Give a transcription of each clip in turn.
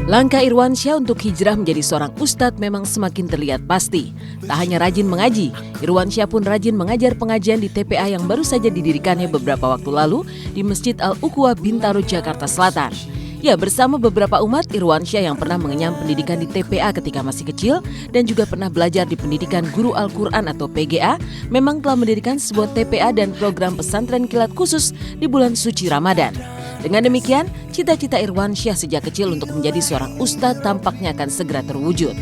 Langkah Irwansyah untuk hijrah menjadi seorang ustadz memang semakin terlihat pasti. Tak hanya rajin mengaji, Irwansyah pun rajin mengajar pengajian di TPA yang baru saja didirikannya beberapa waktu lalu di Masjid Al-Ukhwah Bintaro, Jakarta Selatan. Ya, bersama beberapa umat, Irwansyah yang pernah mengenyam pendidikan di TPA ketika masih kecil dan juga pernah belajar di pendidikan Guru Al-Quran atau PGA, memang telah mendirikan sebuah TPA dan program pesantren kilat khusus di bulan suci Ramadan. Dengan demikian, cita-cita Irwansyah sejak kecil untuk menjadi seorang ustadz tampaknya akan segera terwujud.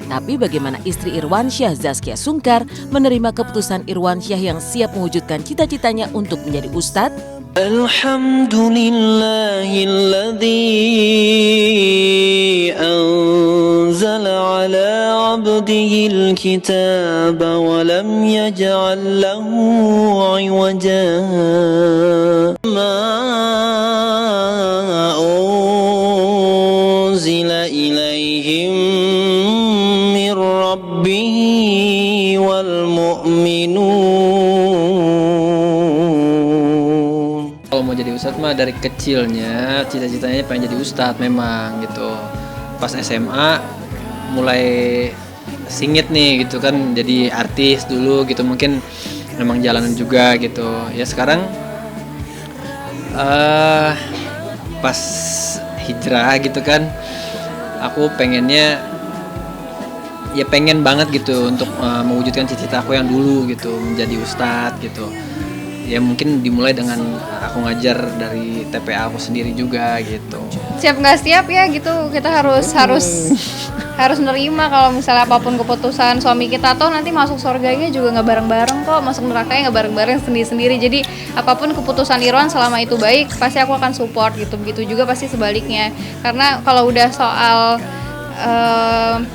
Tapi bagaimana istri Irwansyah, Zaskia Sungkar, menerima keputusan Irwansyah yang siap mewujudkan cita-citanya untuk menjadi ustadz? Alhamdulillahilladzi anzala ala abdihil kitaba wa lam yaj'al lahu 'iwaja. Unzila ilaihim mir rabbihi wal mu'minun. Kalau mau jadi ustadz mah dari kecilnya cita-citanya pengen jadi ustadz memang gitu. Pas SMA mulai singit nih gitu kan, jadi artis dulu gitu, mungkin memang jalanan juga gitu. Ya sekarang pas hijrah gitu kan, aku pengennya ya pengen banget gitu untuk mewujudkan cita-cita aku yang dulu gitu, menjadi ustadz gitu. Ya mungkin dimulai dengan aku ngajar dari TPA aku sendiri juga gitu. Siap nggak siap ya gitu, kita harus nerima kalau misalnya apapun keputusan suami kita, atau nanti masuk surganya juga nggak bareng-bareng kok, masuk nerakanya nggak bareng-bareng, sendiri-sendiri. Jadi apapun keputusan Irwan selama itu baik, pasti aku akan support gitu. Begitu juga pasti sebaliknya, karena kalau udah soal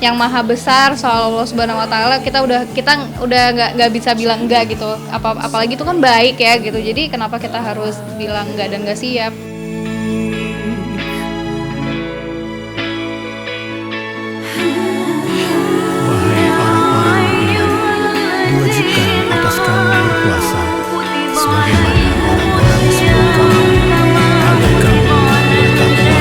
yang maha besar, soal Allah Subhanahu Wa Taala, kita udah nggak bisa bilang enggak gitu. Apalagi itu kan baik ya gitu. Jadi kenapa kita harus bilang enggak dan nggak siap? Wahai orang-orang beriman, diwajibkan atas kamu berpuasa, sebagaimana orang-orang sebelum kamu, agar kamu bertakwa.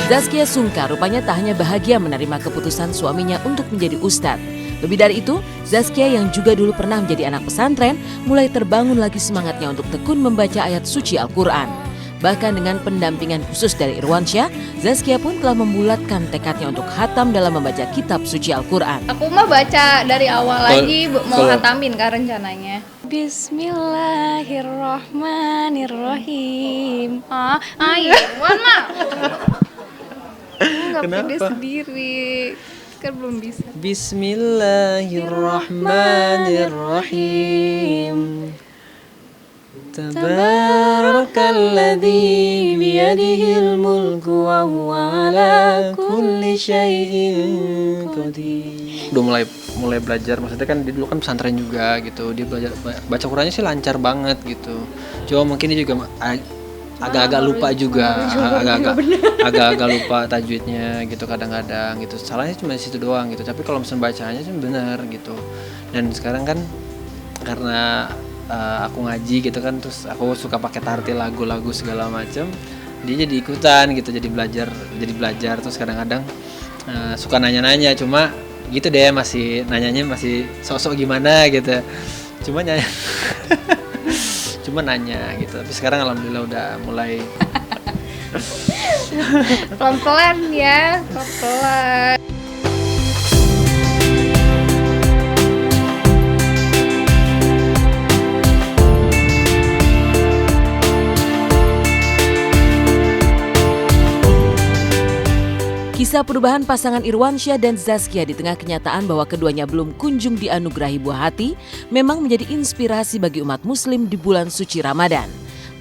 Zaskia Sungkar rupanya tak hanya bahagia menerima keputusan suaminya untuk menjadi ustadz. Lebih dari itu, Zaskia yang juga dulu pernah menjadi anak pesantren mulai terbangun lagi semangatnya untuk tekun membaca ayat suci Al-Quran. Bahkan dengan pendampingan khusus dari Irwansyah, Zaskia pun telah membulatkan tekadnya untuk khatam dalam membaca kitab suci Al-Quran. Aku mah baca dari awal lagi, mau khatamin kan rencananya. Bismillahirrahmanirrahim. Irwan mah nggak pede sendiri, kan belum bisa. Bismillahirrahmanirrahim. Tabarakalladzi biyadihil mulku wa huwa ala kulli syai'in qadir. Udah mulai belajar, maksudnya kan dia dulu kan pesantren juga gitu. Dia belajar baca Qurannya sih lancar banget gitu. Cuma mungkin dia juga agak-agak lupa juga, agak-agak lupa tajwidnya gitu kadang-kadang gitu. Salahnya cuma di situ doang gitu. Tapi kalau misalnya bacanya sih benar gitu. Dan sekarang kan karena aku ngaji gitu kan, terus aku suka pakai tartil lagu-lagu segala macam. Dia jadi ikutan gitu, jadi belajar terus kadang-kadang suka nanya-nanya, cuma gitu deh, masih nanyanya masih sok-sok gimana gitu. Cuma nanya gitu. Tapi sekarang alhamdulillah udah mulai Pelan-pelan ya, pelan-pelan. Kisah perubahan pasangan Irwansyah dan Zaskia di tengah kenyataan bahwa keduanya belum kunjung dianugerahi buah hati memang menjadi inspirasi bagi umat muslim di bulan suci Ramadan.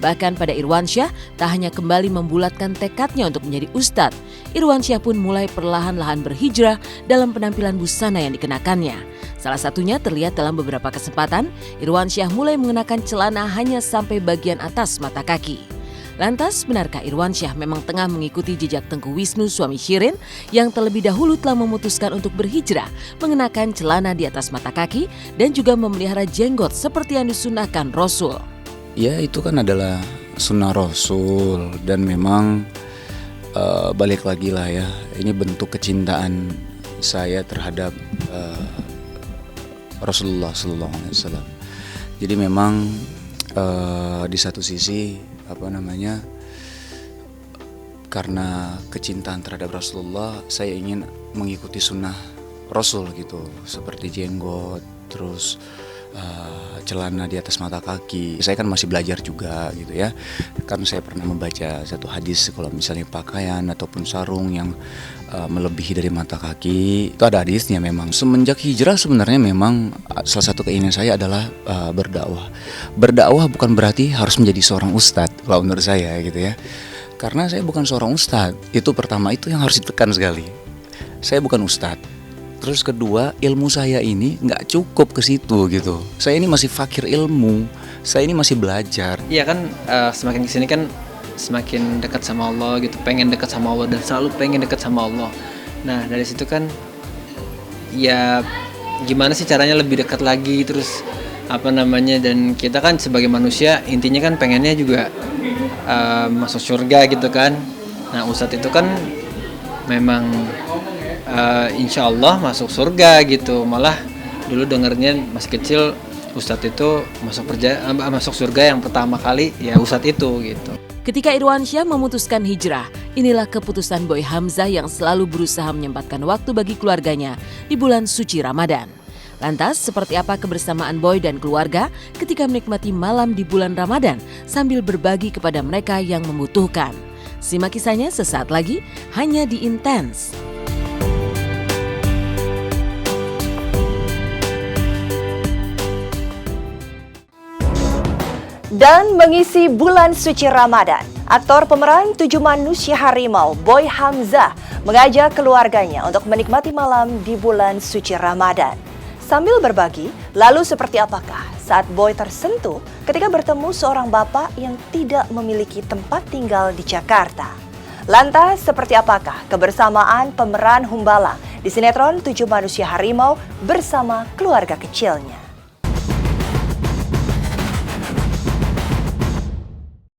Bahkan pada Irwansyah tak hanya kembali membulatkan tekadnya untuk menjadi ustadz, Irwansyah pun mulai perlahan-lahan berhijrah dalam penampilan busana yang dikenakannya. Salah satunya terlihat dalam beberapa kesempatan, Irwansyah mulai mengenakan celana hanya sampai bagian atas mata kaki. Lantas, benarkah Irwansyah memang tengah mengikuti jejak Tengku Wisnu suami Shirin yang terlebih dahulu telah memutuskan untuk berhijrah, mengenakan celana di atas mata kaki dan juga memelihara jenggot seperti yang disunahkan Rasul? Ya itu kan adalah sunnah Rasul, dan memang balik lagi lah ya, ini bentuk kecintaan saya terhadap Rasulullah SAW. Jadi memang di satu sisi karena kecintaan terhadap Rasulullah, saya ingin mengikuti sunnah Rasul gitu, seperti jenggot, terus celana di atas mata kaki. Saya kan masih belajar juga gitu ya. Kan saya pernah membaca satu hadis, kalau misalnya pakaian ataupun sarung yang melebihi dari mata kaki, itu ada hadisnya memang. Semenjak hijrah sebenarnya memang salah satu keinginan saya adalah berdakwah. Berdakwah bukan berarti harus menjadi seorang ustadz, kalau menurut saya gitu ya. Karena saya bukan seorang ustadz. Itu pertama, itu yang harus ditekan sekali. Saya bukan ustadz. Terus kedua, ilmu saya ini nggak cukup ke situ gitu. Saya ini masih fakir ilmu, saya ini masih belajar. Iya kan, semakin kesini kan semakin dekat sama Allah gitu, pengen dekat sama Allah dan selalu pengen dekat sama Allah. Nah dari situ kan, ya gimana sih caranya lebih dekat lagi, terus dan kita kan sebagai manusia intinya kan pengennya juga masuk surga gitu kan. Nah Ustadz itu kan memang insya Allah masuk surga gitu. Malah dulu dengernya masih kecil, Ustadz itu masuk surga yang pertama kali ya Ustadz itu gitu. Ketika Irwansyah memutuskan hijrah, inilah keputusan Boy Hamzah yang selalu berusaha menyempatkan waktu bagi keluarganya di bulan suci Ramadan. Lantas, seperti apa kebersamaan Boy dan keluarga ketika menikmati malam di bulan Ramadan sambil berbagi kepada mereka yang membutuhkan? Simak kisahnya sesaat lagi, hanya di Intense. Dan mengisi bulan suci Ramadan, aktor pemeran 7 Manusia Harimau Boy Hamzah mengajak keluarganya untuk menikmati malam di bulan suci Ramadan. Sambil berbagi, lalu seperti apakah saat Boy tersentuh ketika bertemu seorang bapak yang tidak memiliki tempat tinggal di Jakarta? Lantas seperti apakah kebersamaan pemeran Humbalang di sinetron 7 Manusia Harimau bersama keluarga kecilnya?